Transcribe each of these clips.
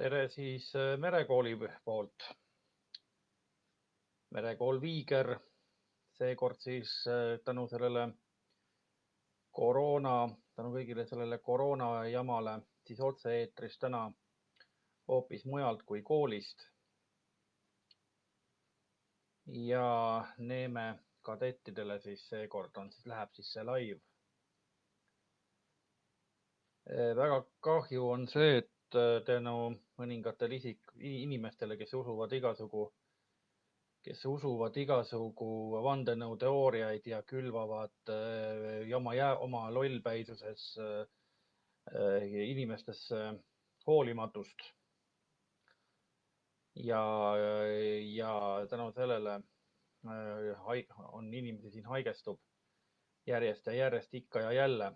Tere siis Merekooli poolt. Merekool Viiger, seekord siis tänu kõigile sellele koroona jamale siis otse-eetris täna hoopis mujalt kui koolist. Ja Neeme kadettidele siis seekord läheb siis see live. Väga kahju on see, et tänu mõningatele inimestele, kes usuvad igasugu vandenõuteooriaid ja külvavad oma lollpäisuses inimestesse hoolimatust. Ja tänu sellele on inimesi siin haigestub järjest ja järjest ikka ja jälle.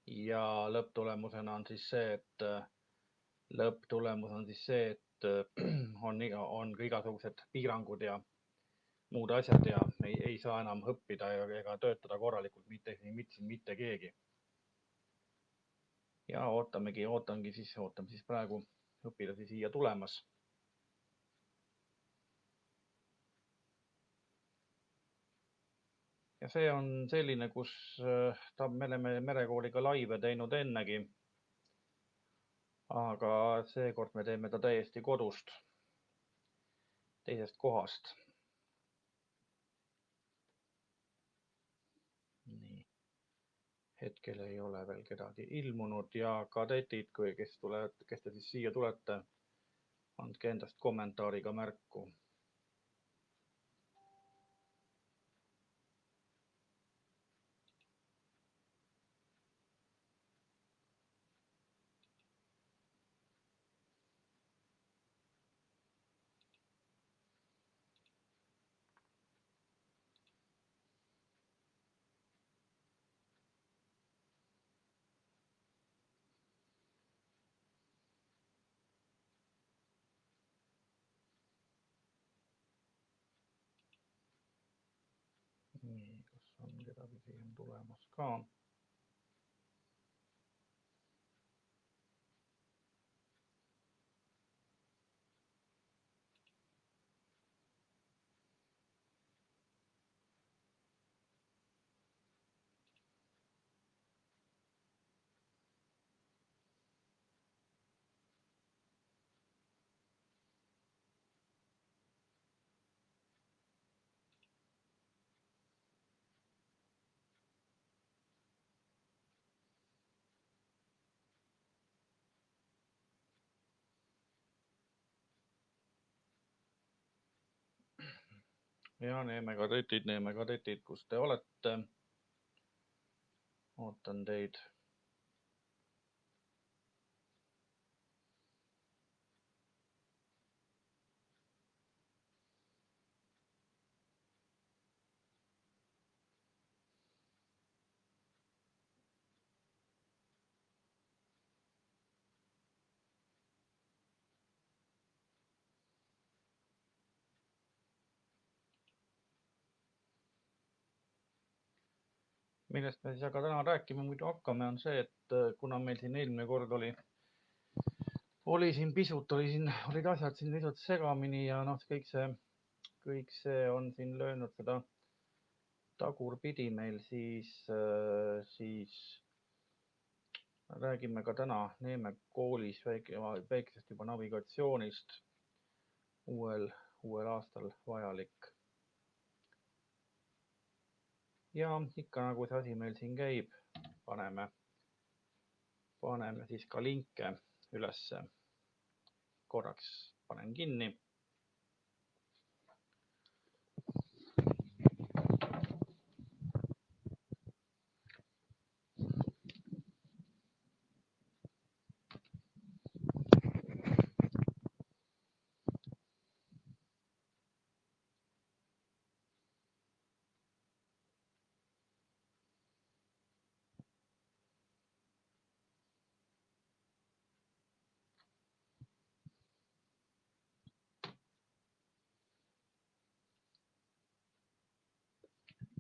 Ja lõpptulemusena on siis see, et on igasugused piirangud ja muud asjad ja ei saa enam õppida ega töötada korralikult mitte keegi. Ja ootamegi siis praegu õpilasi siia tulemas. Ja see on selline, kus me oleme Merekooliga laive teinud ennegi. Aga seekord me teeme ta täiesti kodust, teisest kohast. Nii. Hetkel ei ole veel kedagi ilmunud ja kadetid, kes te siis siia tulete, andke endast kommentaariga märku. Nii, kas on kedagi siia tulemas ka? Ja Neeme kadetid, kus te olete? Ootan teid. Millest me siis aga täna rääkima muidu hakkame, on see, et kuna meil siin eelmine kord olid asjad siin pisut segamini ja kõik see on siin löönud seda tagurpidi meil, siis räägime ka täna Neeme koolis väikesest juba navigatsioonist, uuel aastal vajalik. Ja ikka nagu see asi meil siin käib, paneme siis ka linke ülesse. Korraks panen kinni.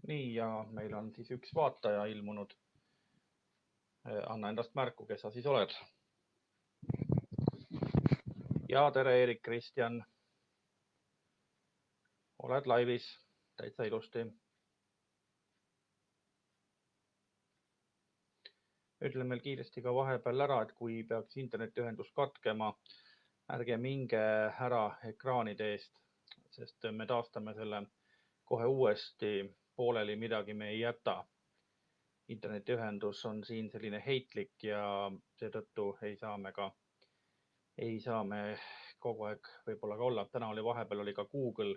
Nii, ja meil on siis üks vaataja ilmunud. Anna endast märku, kes sa siis oled. Ja tere, Eerik, Kristjan. Oled laivis täitsa ilusti. Ütlen veel kiiresti ka vahepeal ära, et kui peaks internetiühendus katkema, ärge minge ära ekraanide eest, sest me taastame selle kohe uuesti. Pooleli midagi me ei jäta. Internetiühendus on siin selline heitlik ja seetõttu ei saa me kogu aeg võib-olla ka olla. Täna oli vahepeal oli ka Google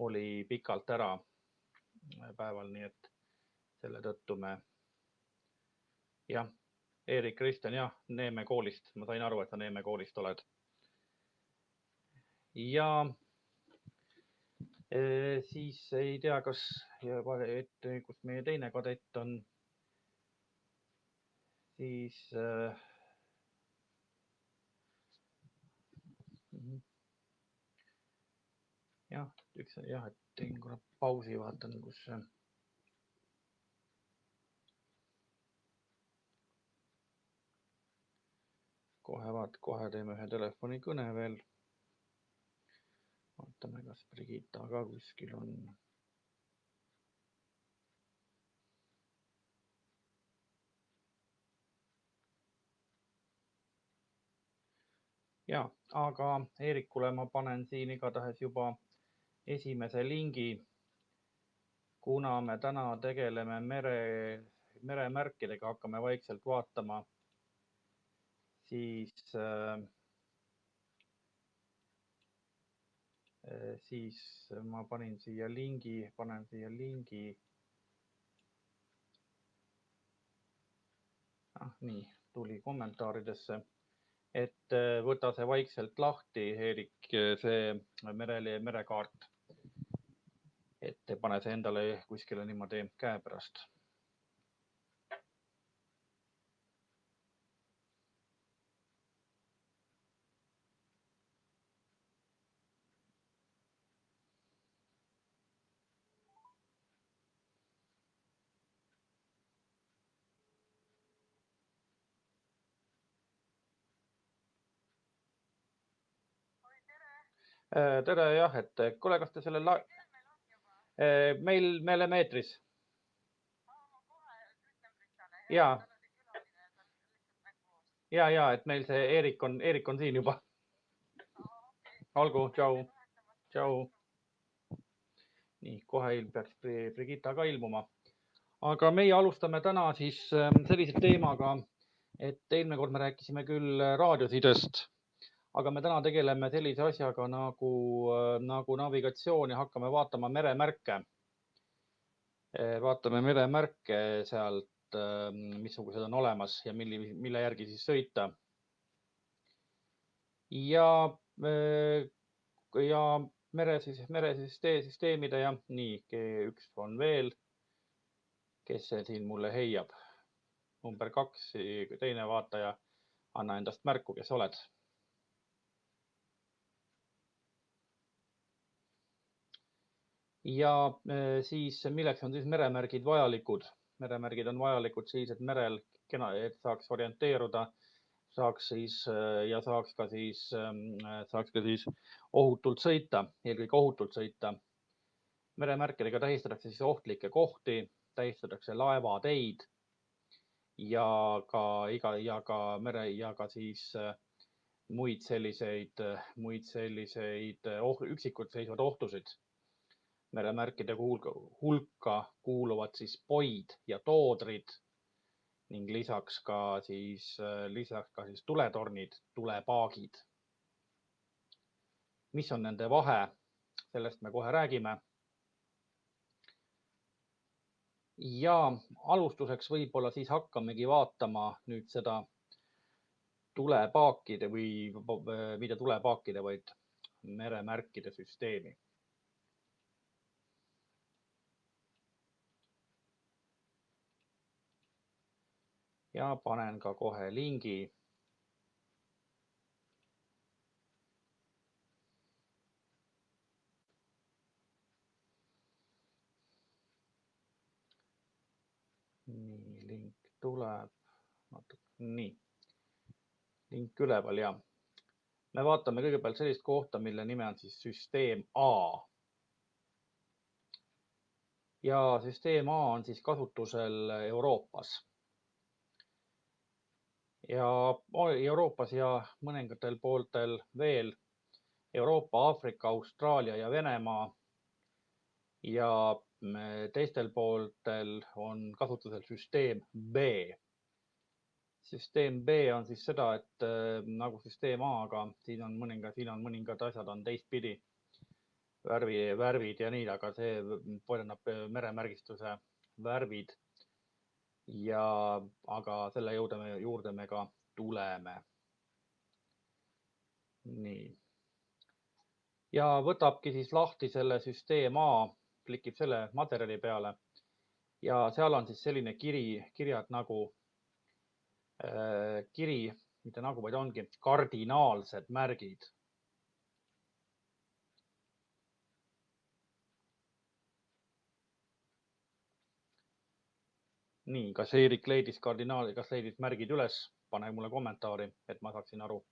oli pikalt ära päeval, nii et selle tõttu me jah, Eerik, Kristjan, jah, Neeme koolist. Ma sain aru, et sa Neeme koolist oled. Ja siis ei tea, kus meie teine kadett on. Siis jah, et teen korra pausi, vaatan, kus see kohe teeme ühe telefonikõne veel. Vaatame, kas Brigitta ka kuskil on. Ja, aga Eerikule ma panen siin igatahes juba esimese lingi. Kuna me täna tegeleme meremärkidega, hakkame vaikselt vaatama, siis ma panen siia lingi. Nii, tuli kommentaaridesse, et võta see vaikselt lahti, Eerik, see merekaart, et pane see endale kuskile niimoodi käepärast. Tere, jah, et kuule, kas te selle meil oleme eetris. Ja, et meil see Eerik on siin juba. Olgu, tšau. Nii, kohe peaks Brigitta ka ilmuma. Aga meie alustame täna siis sellise teemaga, et eelmine kord me rääkisime küll raadiosidest, aga me täna tegeleme sellise asjaga nagu navigatsioon ja hakkame vaatama meremärke. Vaatame meremärke sealt, missugused on olemas ja mille järgi siis sõita. Ja meresüsteemide ja nii, üks on veel, kes see siin mulle heiab. Number 2, teine vaataja, anna endast märku, kes oled. Ja siis milleks on siis meremärgid vajalikud? Meremärgid on vajalikud siis, et merel et saaks orienteeruda, saaks ka siis ohutult sõita, eelkõige ohutult sõita. Meremärkidega tähistatakse siis ohtlikke kohti, tähistatakse laevateid ja ka siis muid selliseid üksikult seisvad ohtusid. Meremärkide hulka kuuluvad siis poid ja toodrid ning lisaks ka siis tuletornid, tulepaagid. Mis on nende vahe? Sellest me kohe räägime. Ja alustuseks võib-olla siis hakkamegi vaatama nüüd seda tulepaakide või mitte tulepaakide, vaid meremärkide süsteemi. Ja panen ka kohe lingi. Nii, link tuleb. Nii, link üleval ja me vaatame kõigepealt sellist kohta, mille nime on siis süsteem A. Ja süsteem A on siis kasutusel Euroopas. Ja Euroopas ja mõningatel pooltel veel Euroopa, Aafrika, Austraalia ja Venemaa. Ja teistel pooltel on kasutusel süsteem B. Süsteem B on siis seda, et nagu süsteem A, aga siin on mõningad asjad on teistpidi, värvid ja nii, aga see põleneb meremärgistuse värvid. Aga selle juurde me ka tuleme. Nii. Ja võtabki siis lahti selle süsteem A, klikib selle materjali peale ja seal on siis selline kirjad nagu mitte nagu, vaid ongi kardinaalsed märgid. Nii, kas Eerik leidis kas leidis märgid üles? Pane mulle kommentaari, et ma saaksin aru.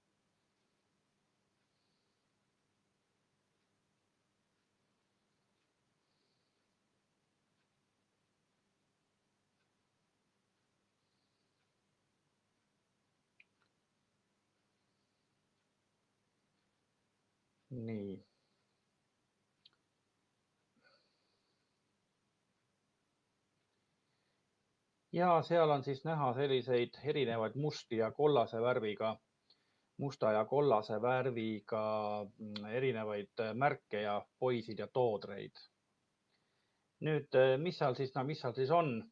Nii. Ja seal on siis näha selliseid erinevaid musta ja kollase värviga erinevaid märke ja poisid ja toodreid. Nüüd, mis seal siis on?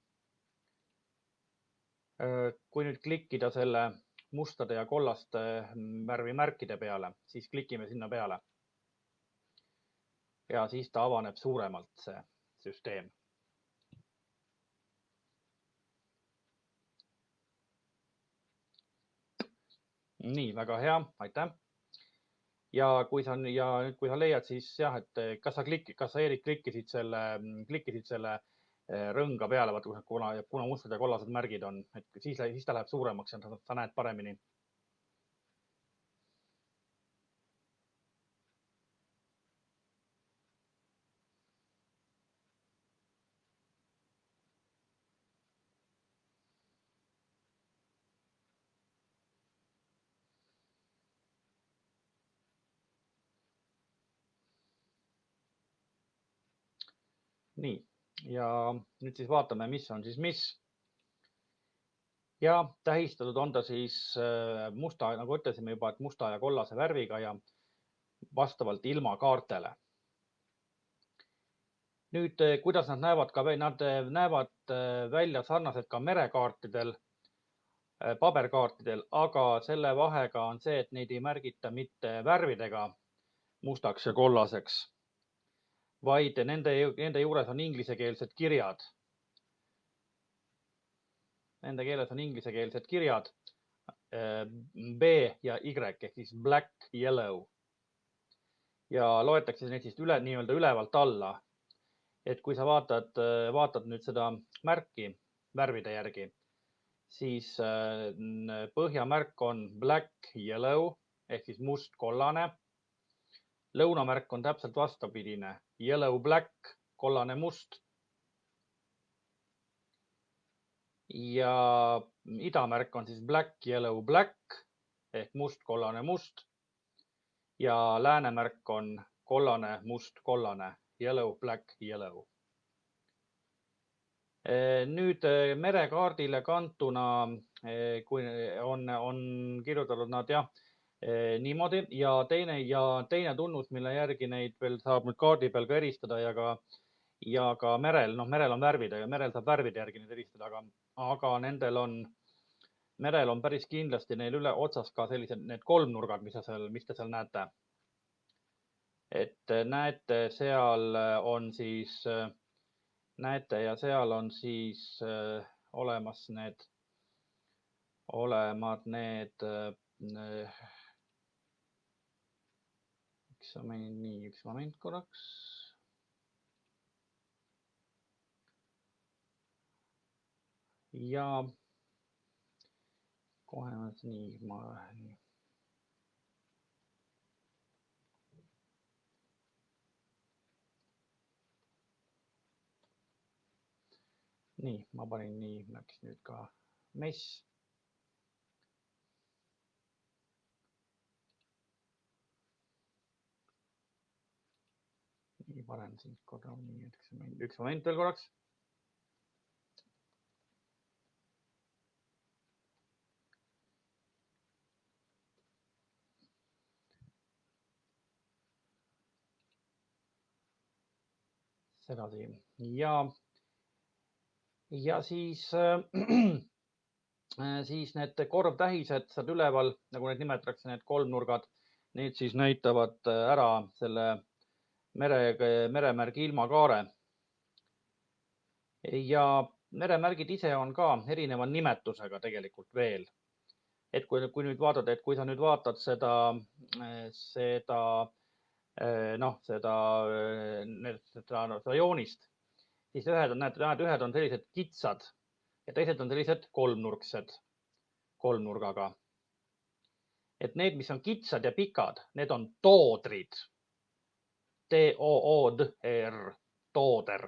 Kui nüüd klikkida selle mustade ja kollaste värvimärkide peale, siis klikime sinna peale. Ja siis ta avaneb suuremalt see süsteem. Nii, väga hea, aitäh. Ja kui sa leiad, siis jah, et kas sa Eerik klikkisid selle rõnga peale, vaata, kuna mustad ja kollased märgid on, et siis ta läheb suuremaks ja sa näed paremini. Nii, ja nüüd siis vaatame, mis on siis mis. Ja tähistatud on ta siis musta, nagu ütlesime juba, et musta ja kollase värviga ja vastavalt ilmakaartele. Nüüd, kuidas nad näevad välja sarnaselt ka merekaartidel, paberkaartidel, aga selle vahega on see, et neid ei märgita mitte värvidega mustaks ja kollaseks, vaid nende juures on inglisekeelsed kirjad. Nende keeles on inglisekeelsed kirjad B ja Y ehk siis black, yellow. Ja loetakse neid siis nii-öelda ülevalt alla. Et kui sa vaatad nüüd seda märki värvide järgi, siis põhjamärk on black, yellow ehk siis must, kollane. Lõunamärk on täpselt vastapidine, yellow, black, kollane, must. Ja idamärk on siis black, yellow, black ehk must, kollane, must. Ja läänemärk on kollane, must, kollane, yellow, black, yellow. Nüüd merekaardile kantuna, kui on kirjutatud nad jah, niimoodi ja teine tunnus, mille järgi neid veel saab nüüd kaardi peal ka eristada ja ka merel on värvid ja merel saab värvide järgi neid eristada, aga merel on päris kindlasti neil üle otsas ka sellised need kolmnurgad, mis te seal näete. Et näete, seal on siis olemas need üks moment korraks. Ja kohe nii. Nii, ma panin nii, läks nüüd ka mess. Nii, panen siin korra, nii, üks moment veel korraks. Sedasi ja siis, siis need korvtähised seal üleval, nagu need nimetatakse, need kolmnurgad, need siis näitavad ära selle meremärgi ilmakaare. Ja meremärgid ise on ka erineva nimetusega tegelikult veel. Et kui nüüd vaatad, et kui sa nüüd vaatad seda joonist, siis ühed on sellised kitsad ja teised on sellised kolmnurksed kolmnurgaga. Et need, mis on kitsad ja pikad, need on toodrid. T-O-O-D-R, tooder.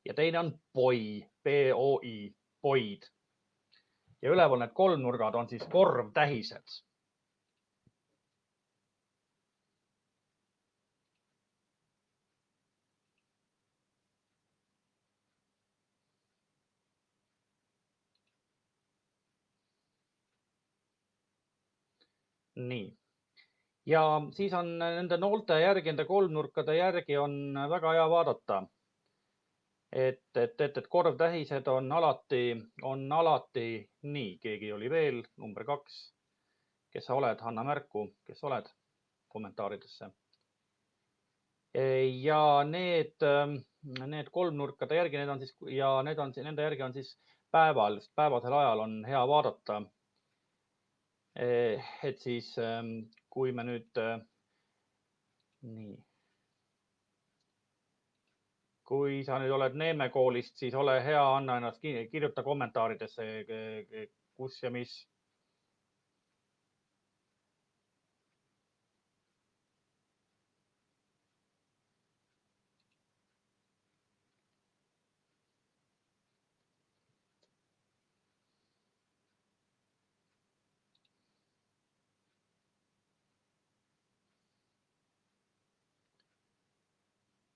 Ja teine on poi, P-O-I, poid. Ja üleval need kolmnurgad on siis korvtähised. Nii. Ja siis on nende noolte järgi, nende kolmnurkade järgi on väga hea vaadata. Et korvtähised on alati nii, keegi oli veel, number 2. Kes sa oled, anna märku, kes oled kommentaaridesse. Ja need kolmnurkade järgi, nende järgi on siis päevasel ajal on hea vaadata. Et siis, kui me nüüd, nii. Kui sa nüüd oled Neeme koolist, siis ole hea, anna ennast, kirjuta kommentaaridesse, kus ja mis.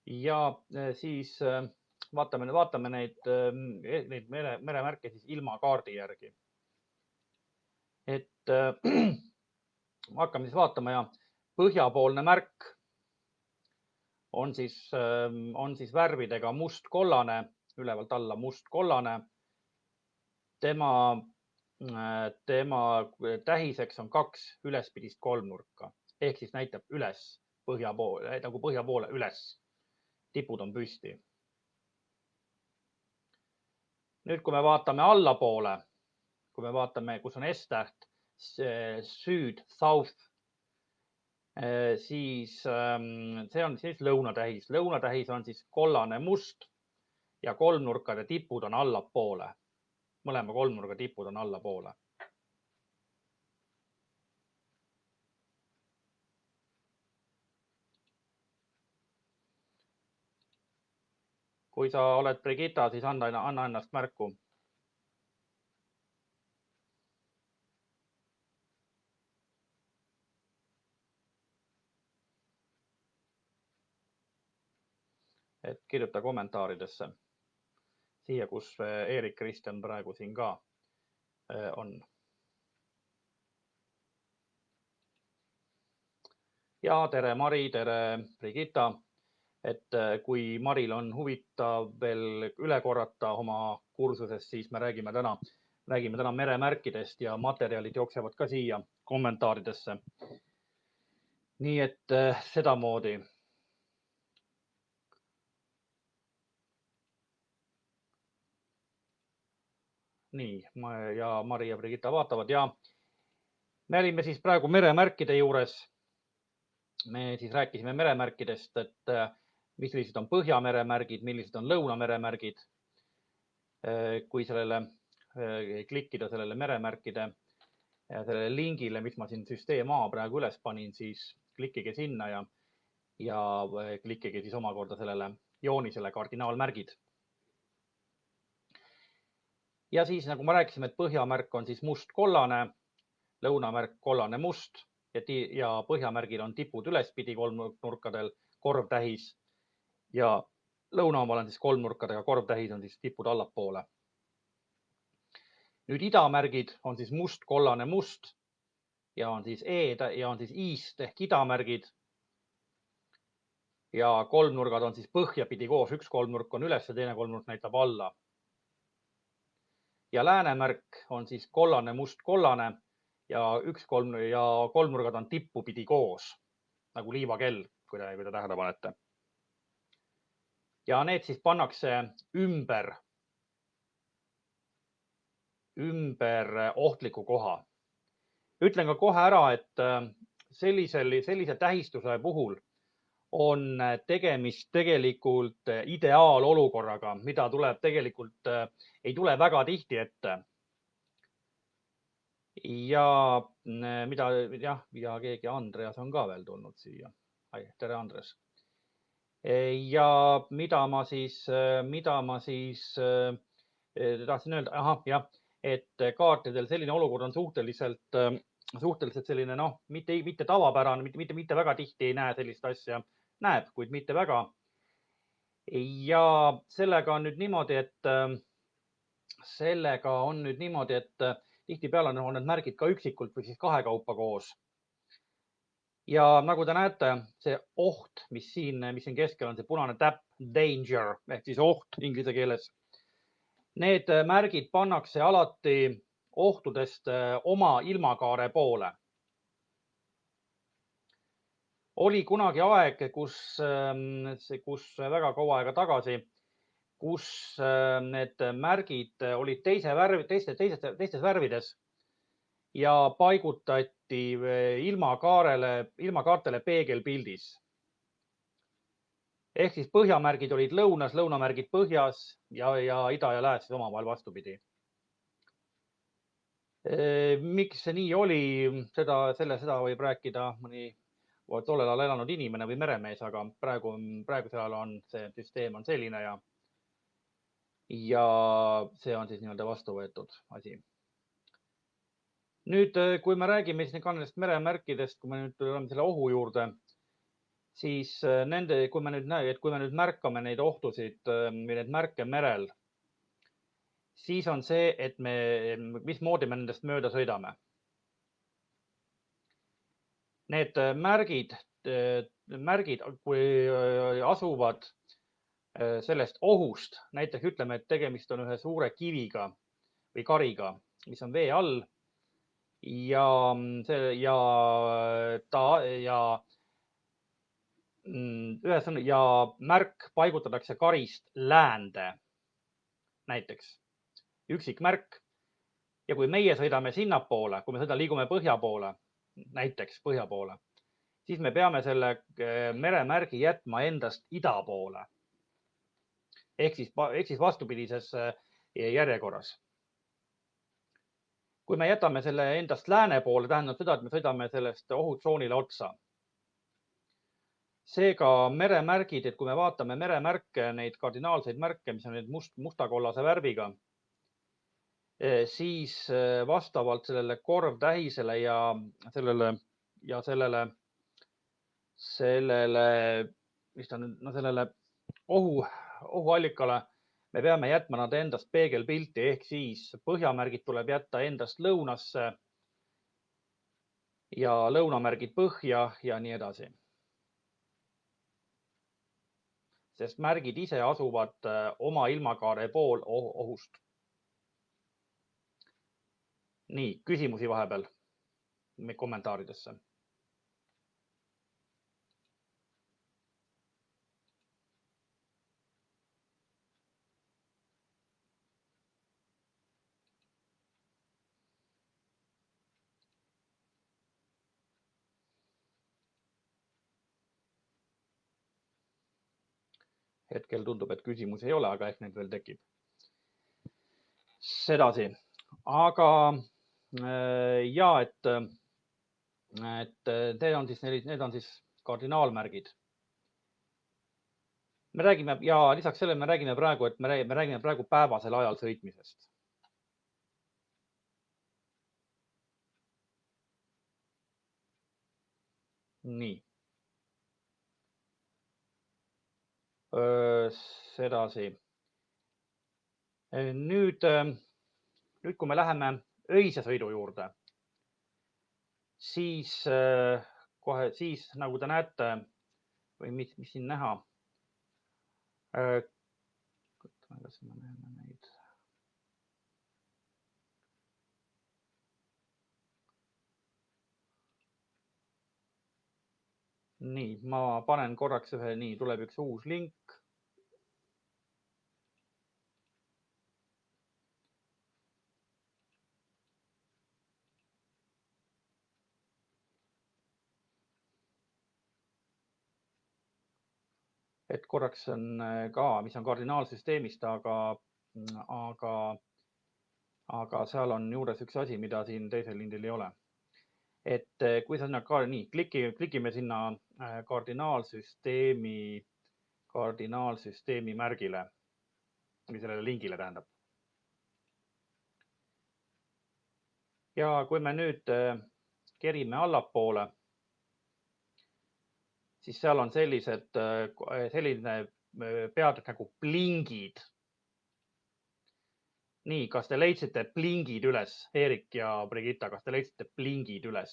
Ja siis vaatame neid meremärke siis ilmakaardi järgi. Et hakkame siis vaatama ja põhjapoolne märk on siis värvidega must-kollane, ülevalt alla must-kollane. Tema tähiseks on 2 ülespidist kolmnurka ehk siis näitab üles põhja poole, nagu põhja poole üles. Tipud on püsti. Nüüd, kui me vaatame allapoole, kui me vaatame, kus on S-täht, süd, south, siis see on siis lõunatähis. Lõunatähis on siis kollane must ja kolmnurkade tipud on allapoole. Mõlema kolmnurga tipud on allapoole. Kui sa oled Brigitta, siis anna ennast märku. Et kirjuta kommentaaridesse siia, kus Eerik Kristjan praegu siin ka on. Ja tere, Mari, tere, Brigitta. Et kui Maril on huvitav veel üle korrata oma kursusest, siis me räägime täna meremärkidest ja materjalid jooksevad ka siia kommentaaridesse. Nii et sedamoodi. Nii, ja Mari ja Brigitta vaatavad ja me olime siis praegu meremärkide juures. Me siis rääkisime meremärkidest, et millised on Põhjamere märgid, millised on Lõunamere märgid. Kui sellele klikkida sellele meremärkide ja sellele lingile, mis ma siin süsteem A praegu üles panin, siis klikkige sinna ja klikkige siis omakorda sellele joonisele kardinaalmärgid. Ja siis, nagu ma rääkisime, et põhjamärk on siis must-kollane, lõunamärk kollane-must ja põhjamärgil on tipud ülespidi kolmnurkadel korvtähis ja lõuna omal on siis kolmnurkadega korvtähis on siis tipud allapoole. Nüüd idamärgid on siis must, kollane, must ja on siis ja on siis east ehk idamärgid. Ja kolmnurgad on siis põhjapidi koos, üks kolmnurk on üles ja teine kolmnurk näitab alla. Ja läänemärk on siis kollane, must, kollane ja kolmnurgad on tippupidi koos nagu liivakell, kui te tähele panete. Ja need siis pannakse ümber ohtliku koha. Ütlen ka kohe ära, et sellise tähistuse puhul on tegemist tegelikult ideaalolukorraga, mida tuleb tegelikult, ei tule väga tihti ette. Ja keegi Andreas on ka veel tulnud siia. Tere, Andres. Ja mida ma siis tahtsin öelda, et kaartidel selline olukord on suhteliselt selline, mitte tavapärane, mitte väga tihti ei näe sellist asja, näeb, kuid mitte väga. Ja sellega on nüüd niimoodi, et tihtipeale on need märgid ka üksikult või siis kahekaupa koos. Ja nagu te näete, see oht, mis siin keskel on, see punane täpp, danger ehk siis oht inglise keeles. Need märgid pannakse alati ohtudest oma ilmakaare poole. Oli kunagi aeg, kus väga kaua aega tagasi, kus need märgid olid teistes värvides ja paigutati ilmakaartele peegelpildis. Ehk siis põhjamärgid olid lõunas, lõunamärgid põhjas ja ida ja lääs siis omavahel vastupidi. Miks see nii oli, seda võib rääkida mõni tollel ajal elanud inimene või meremees, aga praegusel ajal on see süsteem on selline ja see on siis nii-öelda vastu võetud asi. Nüüd, kui me räägime siis nendest meremärkidest, kui me nüüd tuleme selle ohu juurde, siis kui me nüüd märkame neid ohtusid või neid märke merel, siis on see, et mismoodi me nendest mööda sõidame. Need märgid, kui asuvad sellest ohust, näiteks ütleme, et tegemist on ühe suure kiviga või kariga, mis on vee all ja märk paigutatakse karist läände, näiteks üksik märk. Ja kui meie sõidame sinnapoole, kui me liigume põhja poole, näiteks põhja poole, siis me peame selle meremärgi jätma endast ida poole. Ehk siis vastupidises järjekorras. Kui me jätame selle endast lääne poole, tähendab seda, et me sõidame sellest ohutsoonile otsa. Seega meremärgid, et kui me vaatame meremärke, neid kardinaalseid märke, mis on need mustakollase värviga, siis vastavalt sellele korvtähisele ja sellele ohuallikale me peame jätma nad endast peegelpilti, ehk siis põhjamärgid tuleb jätta endast lõunasse ja lõunamärgid põhja ja nii edasi. Sest märgid ise asuvad oma ilmakaare pool ohust. Nii, küsimusi vahepeal kommentaaridesse. Hetkel tundub, et küsimusi ei ole, aga ehk neid veel tekib. Sedasi, aga et need on siis kardinaalmärgid. Me räägime ja lisaks sellele me räägime praegu päevasel ajal sõitmisest. nii. Sedasi. Nüüd, kui me läheme öise sõidu juurde, siis kohe siis, nagu te näete või mis siin näha, kas me näeme neid? Nii, ma panen korraks nii, tuleb üks uus link. Et korraks on ka, mis on kardinaalsüsteemist, aga seal on juures üks asi, mida siin teisel lindil ei ole. Et kui sa sinna nii klikime sinna kardinaalsüsteemi märgile või sellele lingile tähendab. Ja kui me nüüd kerime allapoole, siis seal on selline peatükk nagu blingid. Nii, kas te leidsite blingid üles? Eerik ja Brigitta, kas te leidsite blingid üles?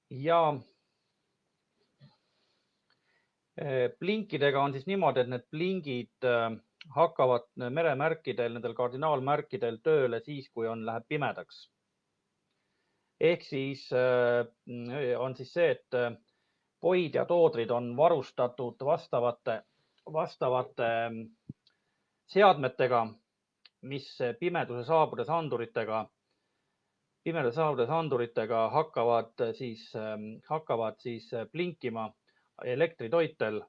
Ja blinkidega on siis niimoodi, et need blingid hakkavad meremärkidel, nendel kardinaalmärkidel tööle siis, kui läheb pimedaks. Ehk siis on siis see, et poid ja toodrid on varustatud vastavate seadmetega, mis pimeduse saabudes anduritega hakkavad siis blinkima elektritoitel.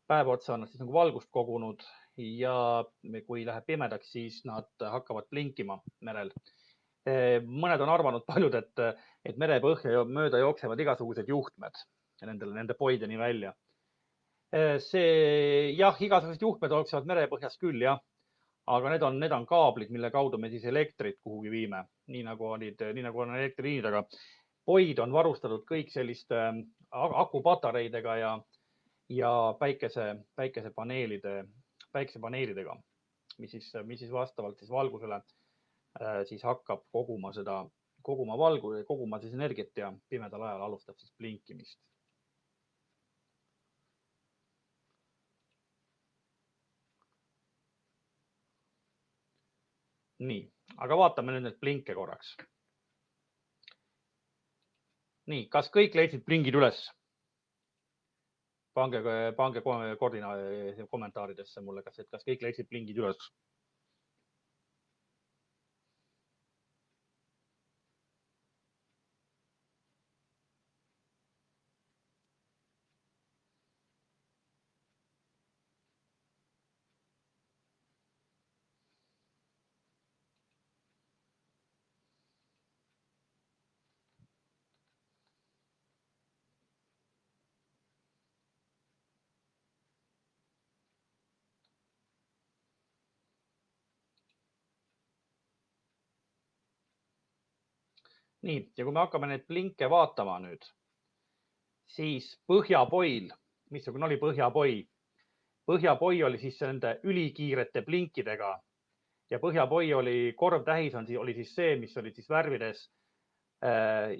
Päev otsa on nad siis nagu valgust kogunud ja kui läheb pimedaks, siis nad hakkavad blinkima merel. Mõned on arvanud paljud, et merepõhja mööda jooksevad igasugused juhtmed nende poideni välja. Jah, igasugused juhtmed jooksevad merepõhjas küll, jah. Aga need on kaablid, mille kaudu me siis elektrit kuhugi viime, nii nagu on elektriliinid, aga poid on varustatud kõik selliste akupatareidega ja päikesepaneelidega, mis siis vastavalt siis valgusele siis hakkab koguma siis energiat ja pimedal ajal alustab siis blinkimist. Nii, aga vaatame nüüd need blinke korraks. Nii, kas kõik leidsid blingid üles? Pange kommentaaridesse mulle, kas kõik leidsid blingid üles? Nii, ja kui me hakkame neid blinke vaatama nüüd, siis põhjapoil, missugune oli põhjapoi? Põhjapoi oli siis nende ülikiirete blinkidega ja põhjapoi oli korvtähis, oli siis see, mis oli siis värvides.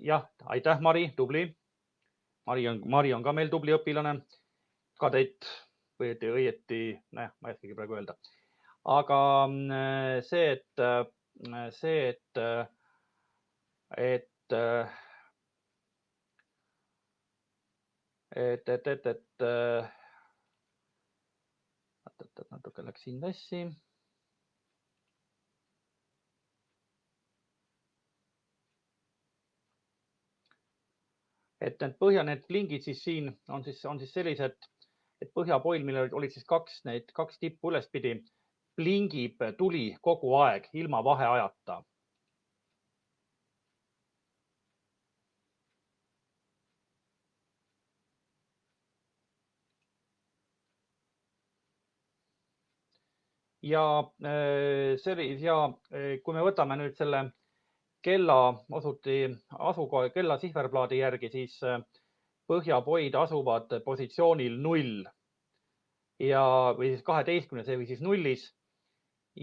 Jah, aitäh, Mari, tubli. Mari on ka meil tubli õpilane. Kadett või õieti, ma ei oskagi praegu öelda. Aga see, et natuke läks siin tassi. Et need blingid siis siin on siis sellised, et põhjapoil, millel olid siis kaks tippu ülespidi, blingib tuli kogu aeg ilma vaheajata. ja kui me võtame nüüd selle kella kella sihverplaadi järgi, siis põhjapoid asuvad positsioonil 0 või siis 12 või siis 0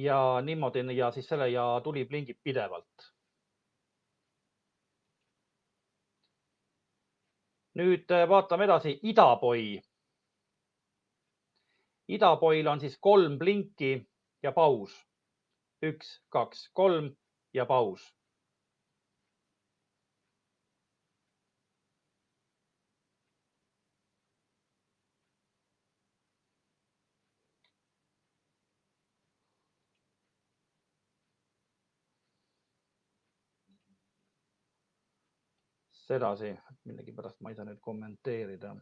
ja niimoodi ja tuli plingib pidevalt. Nüüd vaatame edasi idapoi. Idapoil on siis 3 plinki ja paus. 1, 2, 3 ja paus. Sedasi, millegipärast ma ei saa nüüd kommenteerida.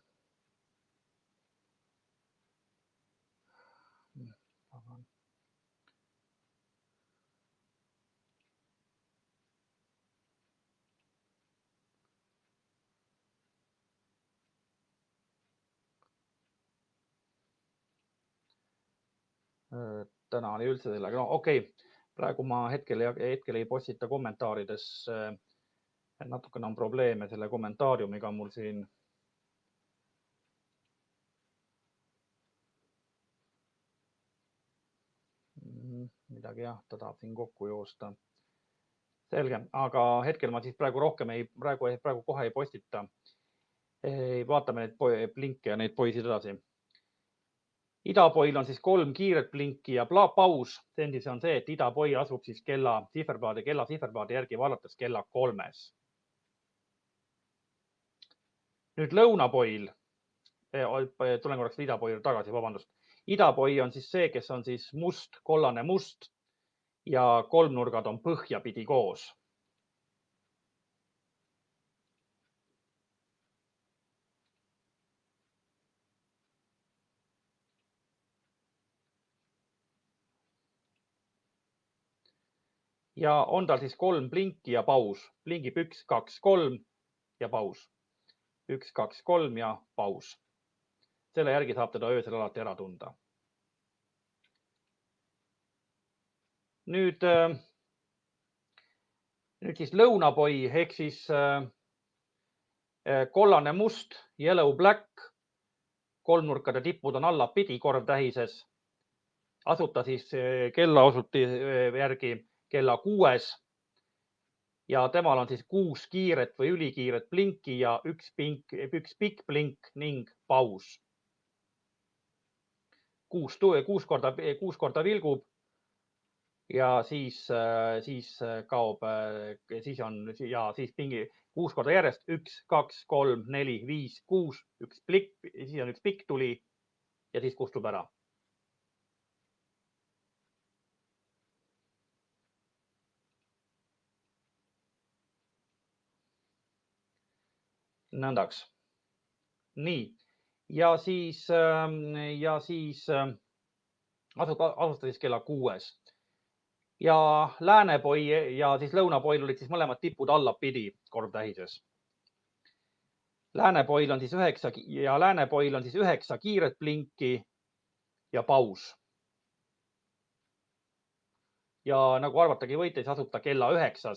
Täna oli üldse sellega, no okei, praegu ma hetkel ei postita kommentaarides. Natukene on probleeme selle kommentaariumiga mul siin. Midagi jah, ta tahab siin kokku joosta. Selge, aga hetkel ma siis praegu rohkem praegu kohe ei postita. Vaatame neid blinke ja neid poisid edasi. Idapoil on siis 3 kiiret blinki ja paus. See on see, et idapoi asub siis kella sihverplaadi järgi vaadates kella 3. Nüüd lõunapoil. Tulen korraks idapoil tagasi, vabandust. Idapoi on siis see, kes on siis must, kollane must ja kolmnurgad on põhjapidi koos. Ja on tal siis 3 blinki ja paus. Blingib 1, 2, 3 ja paus. 1, 2, 3 ja paus. Selle järgi saab teda öösel alati ära tunda. Nüüd siis lõunapoi ehk siis kollane must, yellow black, kolmnurkade tipud on allapidi korvtähises. Asub ta siis kellaosuti järgi kella 6 ja temal on siis 6 kiiret või ülikiiret blinki ja üks pikk blink ning paus. 6 korda vilgub ja siis kaob, siis pingi 6 korda järjest, 1, 2, 3, 4, 5, 6, siis on üks pikk tuli ja siis kustub ära. Nõndaks. Nii, ja siis asustas siis kella 6 ja läänepoi ja siis lõunapoil olid siis mõlemad tipud allapidi korvtähises. Läänepoil on siis 9 kiiret blinki ja paus. Ja nagu arvatagi võite, siis asub ta kella 9.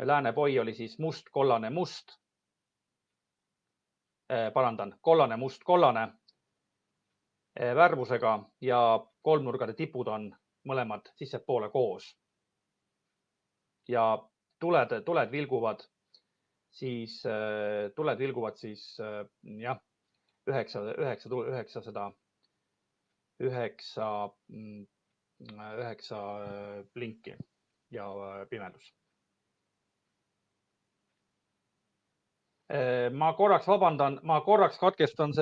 Läänepoi oli siis must, kollane, must. Kollane, must, kollane värvusega ja kolmnurgade tipud on mõlemad sissepoole koos. Ja tuled vilguvad siis jah, 9 blinki ja pimedus. Ma korraks vabandan, ma korraks katkestan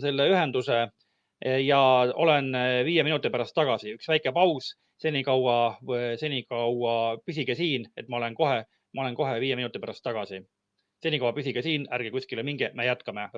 selle ühenduse ja olen 5 minuti pärast tagasi. Üks väike paus, senikaua püsige siin, et ma olen kohe 5 minuti pärast tagasi. Senikaua püsige siin, ärge kuskile minge, me jätkame.